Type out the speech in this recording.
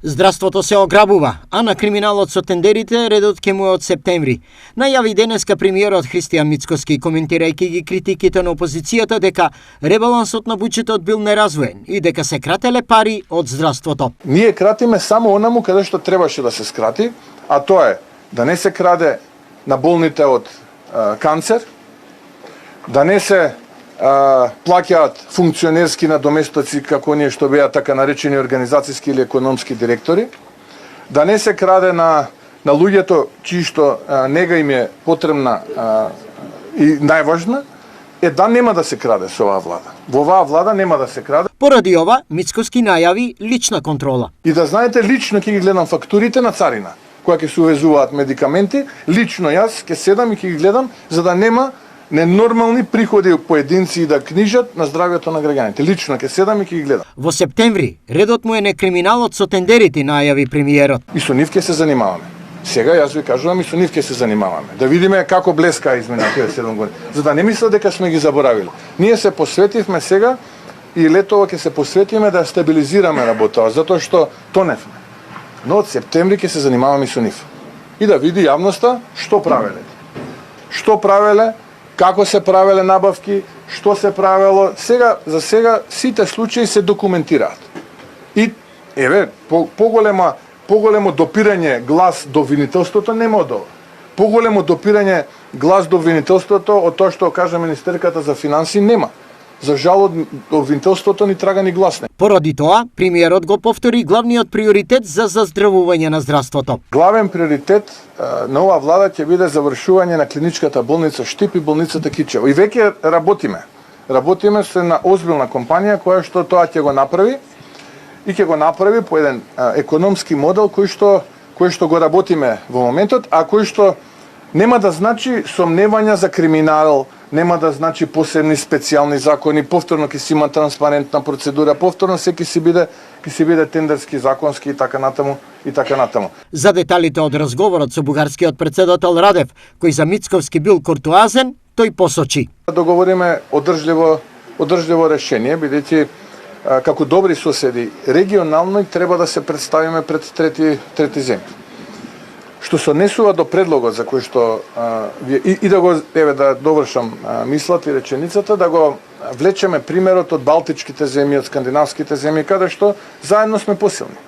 Здравството се ограбува, а на криминалот со тендерите редот ќе му е од септември. Најави денеска премиерот Христијан Мицкоски, коментирајќи ги критиките на опозицијата дека ребалансот на буџетот бил неразвоен и дека се крателе пари од здравството. Ние кратиме само онаму каде што требаше да се скрати, а тоа е да не се краде на болните од канцер, да не се плаќаат функционерски надоместоци како оние што беа така наречени организацијски или економски директори, да не се краде на луѓето чии што нега им е потребна и најважна, да нема да се краде со оваа влада. Во оваа влада нема да се краде. Поради ова, Мицкоски најави лична контрола. И да знаете, лично ќе ги гледам фактурите на царина, која ќе се увезуваат медикаменти, лично јас ќе седам и ќе ги гледам за да нема ненормални приходи поединци да книжат на здравјето на граѓаните. Лично ќе седам и ќе ги гледам. Во септември, редот му е не криминалот со тендерите, најави премиерот. И со нив ќе се занимаваме. Сега јас ви кажувам и со нив ќе се занимаваме. Да видиме како блеска изминатите 7 години. За да не мислат дека сме ги заборавили. Ние се посветивме сега и летово ќе се посветиме да стабилизираме работата, затоа што тоневме. Но од септември ќе се занимаваме и со нив. И да види јавноста што правеле. Што правеле, како се правеле набавки, што се правело. За сега сите случаи се документираат. И еве поголемо допирање глас до обвинителството нема од ова. Поголемо допирање глас до обвинителството од тоа што кажа министерката за финансии нема. За жал од обвинителството ни трага ни гласне. Поради тоа, премиерот го повтори главниот приоритет за заздравување на здравството. Главен приоритет на оваа влада ќе биде завршување на клиничката болница Штип и болницата Кичево. И веќе работиме. Работиме со една озбилна компанија која што тоа ќе го направи и ќе го направи по еден економски модел кој што го работиме во моментот, а кој што нема да значи сомневања за криминал, нема да значи посебни специјални закони, повторно ќе си има транспарентна процедура, повторно се ќе си биде тендерски, законски и така натаму и така натаму. За деталите од разговорот со бугарскиот претседател Радев, кој за Мицковски бил куртуазен, тој посочи. Договориме одржливо решение, бидејќи како добри соседи регионално треба да се представиме пред трети земји. Што се однесува до предлогот за кој што да довршам мислата и реченицата, да го влечеме примерот од балтичките земји, од скандинавските земји, каде што заедно сме посилни.